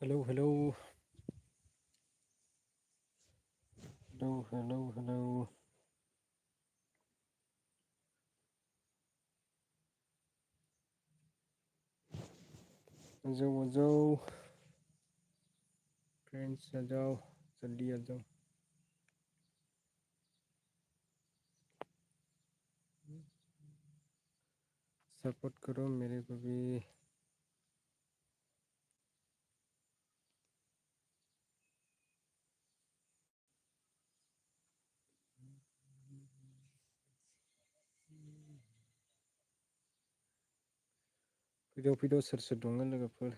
Hello, hello, hello, hello, hello. आ जाओ friends, आ जाओ, जल्दी आ जाओ। सपोर्ट करो मेरे को भी। फैदो सोर सोर दङ लोगोफोर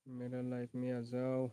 मेरा लाइफ में आ जाओ।